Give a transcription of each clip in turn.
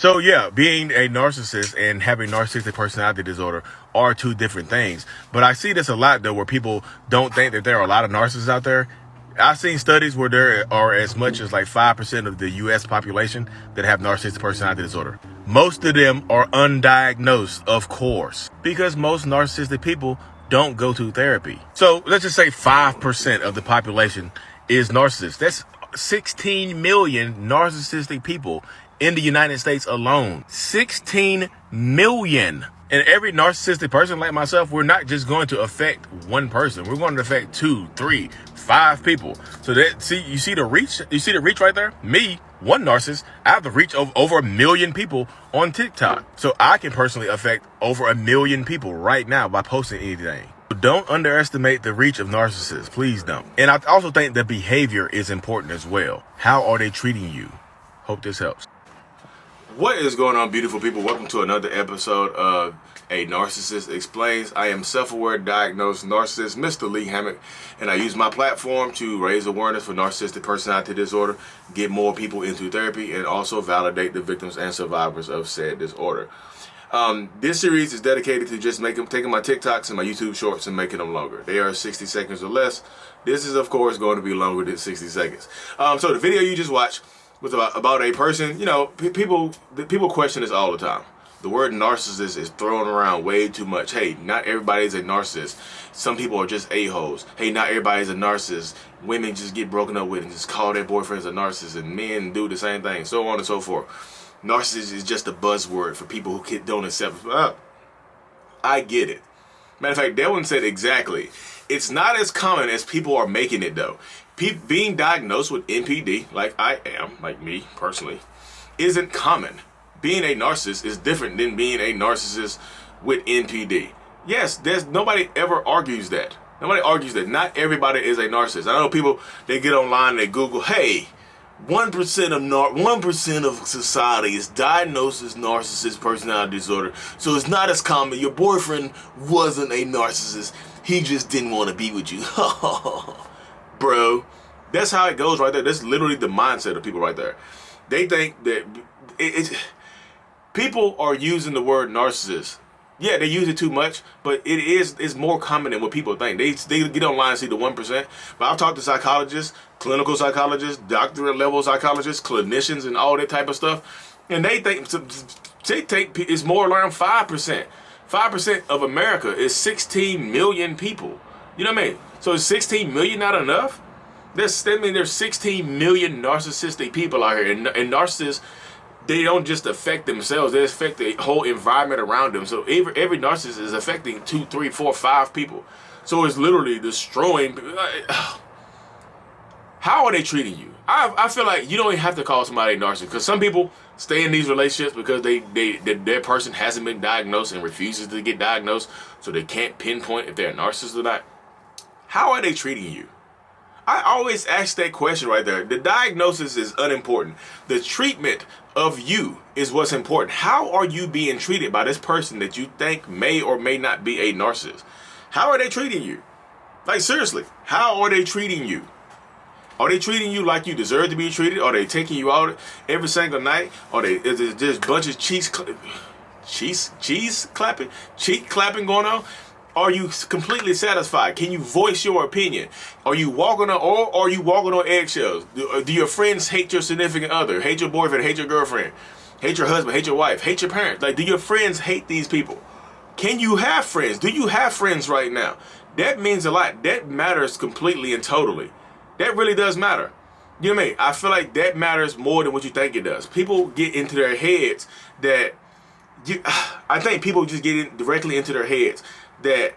So yeah, being a narcissist and having narcissistic personality disorder are two different things. But I see this a lot though, where people don't think that there are a lot of narcissists out there. I've seen studies where there are as much as like 5% of the U.S. population that have narcissistic personality disorder. Most of them are undiagnosed, of course, because most narcissistic people don't go to therapy. So let's just say 5% of the population is narcissists. That's 16 million narcissistic people in the United States alone. 16 million. And every narcissistic person like myself, we're not just going to affect one person. We're going to affect 2, 3, 5 people. So that, you see the reach? You see the reach right there? Me, one narcissist, I have the reach of over 1 million people on TikTok. So I can personally affect over 1 million people right now by posting anything. Don't underestimate the reach of narcissists. Please don't. And I also think the behavior is important as well. How are they treating you? Hope this helps. What is going on, beautiful people? Welcome to another episode of A Narcissist Explains. I am self-aware diagnosed narcissist, Mr. Lee Hammock, and I use my platform to raise awareness for narcissistic personality disorder, get more people into therapy, and also validate the victims and survivors of said disorder. This series is dedicated to just taking my TikToks and my YouTube shorts and making them longer. They are 60 seconds or less. This is, of course, going to be longer than 60 seconds. So the video you just watched was about a person. You know, people question this all the time. The word narcissist is thrown around way too much. Hey, not everybody is a narcissist. Some people are just a-holes. Hey, not everybody is a narcissist. Women just get broken up with and just call their boyfriends a narcissist, and men do the same thing, so on and so forth. Narcissist is just a buzzword for people who don't accept. I get it. Matter of fact, that one said exactly. It's not as common as people are making it, though. Being diagnosed with NPD, like I am, like me personally, isn't common. Being a narcissist is different than being a narcissist with NPD. Yes, nobody ever argues that. Nobody argues that. Not everybody is a narcissist. I know people, they get online and they Google, hey, 1% of society is diagnosed as narcissist personality disorder, so it's not as common. Your boyfriend wasn't a narcissist. He just didn't want to be with you. Bro, that's how it goes right there. That's literally the mindset of people right there. They think that people are using the word narcissist. Yeah, they use it too much, but it's more common than what people think. They get online and see the 1%. But I've talked to psychologists, clinical psychologists, doctorate level psychologists, clinicians, and all that type of stuff, and they think it's more around 5%. 5% of America is 16 million people. You know what I mean? So is 16 million not enough? That means there's 16 million narcissistic people out here, and narcissists, they don't just affect themselves, they affect the whole environment around them. So every narcissist is affecting 2, 3, 4, 5 people. So it's literally destroying. How are they treating you? I feel like you don't even have to call somebody a narcissist, because some people stay in these relationships because their person hasn't been diagnosed and refuses to get diagnosed, so they can't pinpoint if they're a narcissist or not. How are they treating you? I always ask that question right there. The diagnosis is unimportant. The treatment of you is what's important. How are you being treated by this person that you think may or may not be a narcissist? How are they treating you? Like, seriously, how are they treating you? Are they treating you like you deserve to be treated? Are they taking you out every single night? Is there just a bunch of cheek clapping going on? Are you completely satisfied? Can you voice your opinion? Are you walking on eggshells? Do your friends hate your significant other? Hate your boyfriend? Hate your girlfriend? Hate your husband? Hate your wife? Hate your parents? Like, do your friends hate these people? Can you have friends? Do you have friends right now? That means a lot. That matters completely and totally. That really does matter. You know what I mean? I feel like that matters more than what you think it does. People get into their heads that I think people just get directly into their heads that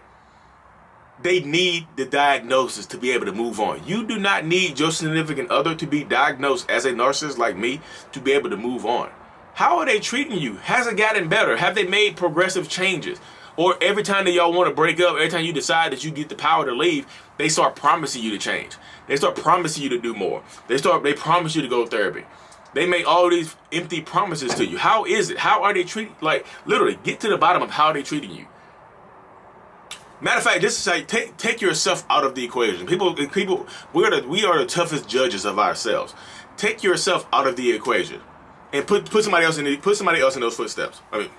they need the diagnosis to be able to move on. You do not need your significant other to be diagnosed as a narcissist like me to be able to move on. How are they treating you? Has it gotten better? Have they made progressive changes? Or every time that y'all want to break up, every time you decide that you get the power to leave, they start promising you to change. They start promising you to do more. They promise you to go to therapy. They make all these empty promises to you. How is it? How are they treating? Like, literally, get to the bottom of how they're treating you. Matter of fact, this is like take yourself out of the equation. People, we are the toughest judges of ourselves. Take yourself out of the equation. and put somebody else in those footsteps. I mean,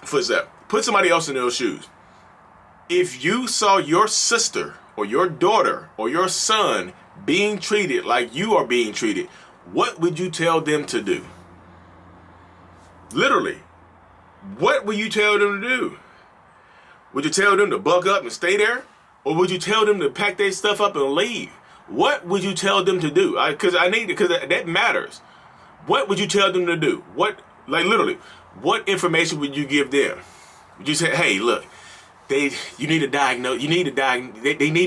footstep. Put somebody else in those shoes. If you saw your sister or your daughter or your son being treated like you are being treated, what would you tell them to do? Literally, what would you tell them to do? Would you tell them to buck up and stay there? Or would you tell them to pack their stuff up and leave? What would you tell them to do? Because that matters. What would you tell them to do? Literally, what information would you give them? Would you say, hey, look, they need to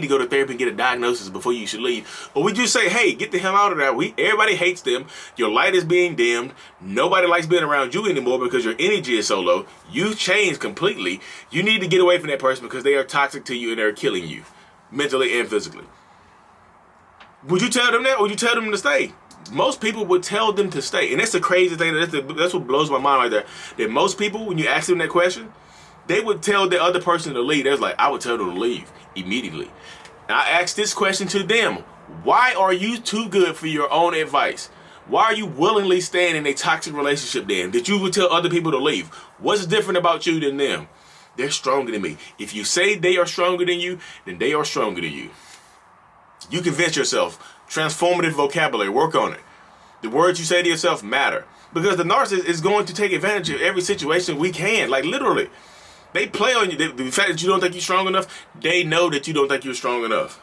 go to therapy and get a diagnosis before you should leave? Or would you say, hey, get the hell out of there. Everybody hates them. Your light is being dimmed. Nobody likes being around you anymore because your energy is so low. You changed completely. You need to get away from that person because they are toxic to you and they're killing you mentally and physically. Would you tell them that, or would you tell them to stay? Most people would tell them to stay. And that's the crazy thing. That's what blows my mind right there. That most people, when you ask them that question, they would tell the other person to leave. They're like, I would tell them to leave immediately. And I asked this question to them. Why are you too good for your own advice? Why are you willingly staying in a toxic relationship then that you would tell other people to leave? What's different about you than them? They're stronger than me. If you say they are stronger than you, then they are stronger than you. You convince yourself. Transformative vocabulary. Work on it. The words you say to yourself matter. Because the narcissist is going to take advantage of every situation we can. Like, literally. They play on you. The fact that you don't think you're strong enough, they know that you don't think you're strong enough.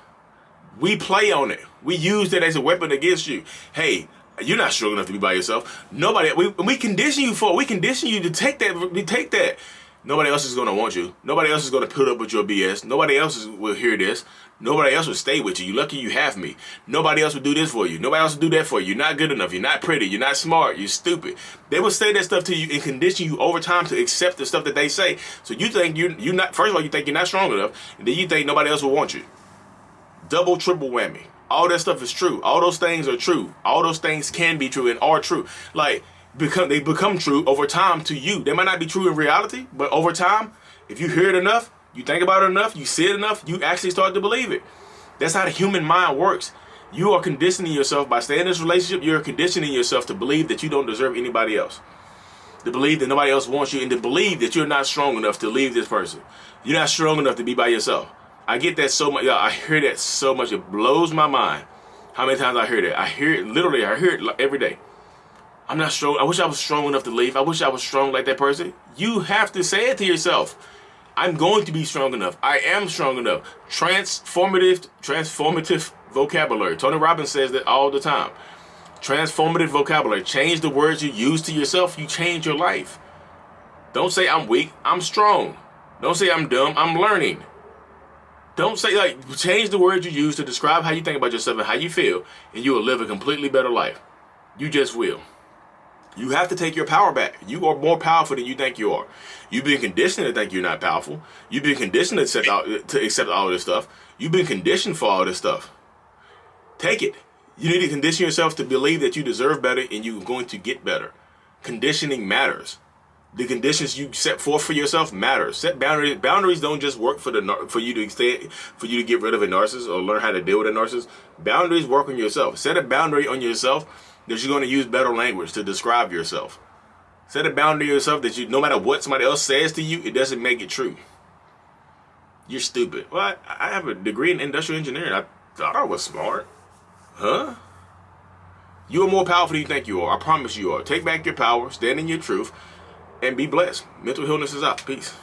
We play on it. We use that as a weapon against you. Hey, you're not strong enough to be by yourself. We condition you for it. We condition you to take that. We take that. Nobody else is going to want you. Nobody else is going to put up with your BS. Nobody else will hear this. Nobody else will stay with you. You're lucky you have me. Nobody else will do this for you. Nobody else will do that for you. You're not good enough. You're not pretty. You're not smart. You're stupid. They will say that stuff to you and condition you over time to accept the stuff that they say. So you think you're not, first of all, you think you're not strong enough. And then you think nobody else will want you. Double, triple whammy. All that stuff is true. All those things are true. All those things can be true and are true. Like, they become true over time to you. They might not be true in reality, but over time, if you hear it enough, you think about it enough, you see it enough, you actually start to believe it. That's how the human mind works. You are conditioning yourself by staying in this relationship. You're conditioning yourself to believe that you don't deserve anybody else, to believe that nobody else wants you, and to believe that you're not strong enough to leave this person. You're not strong enough to be by yourself. I get that so much. Yeah, I hear that so much. It blows my mind how many times I hear that. I hear it literally. I hear it every day. I'm not strong. I wish I was strong enough to leave. I wish I was strong like that person. You have to say it to yourself. I'm going to be strong enough. I am strong enough. Transformative vocabulary. Tony Robbins says that all the time. Transformative vocabulary. Change the words you use to yourself. You change your life. Don't say I'm weak. I'm strong. Don't say I'm dumb. I'm learning. Don't say, change the words you use to describe how you think about yourself and how you feel, and you will live a completely better life. You just will. You have to take your power back. You are more powerful than you think you are. You've been conditioned to think you're not powerful. You've been conditioned to accept all this stuff. You've been conditioned for all this stuff. Take it. You need to condition yourself to believe that you deserve better and you're going to get better. Conditioning matters. The conditions you set forth for yourself matter. Set boundaries. Boundaries don't just work for you to get rid of a narcissist or learn how to deal with a narcissist. Boundaries work on yourself. Set a boundary on yourself that you're going to use better language to describe yourself. Set a boundary on yourself that no matter what somebody else says to you, it doesn't make it true. You're stupid. Well, I have a degree in industrial engineering. I thought I was smart. Huh? You are more powerful than you think you are. I promise you are. Take back your power, stand in your truth, and be blessed. Mental Healness is out. Peace.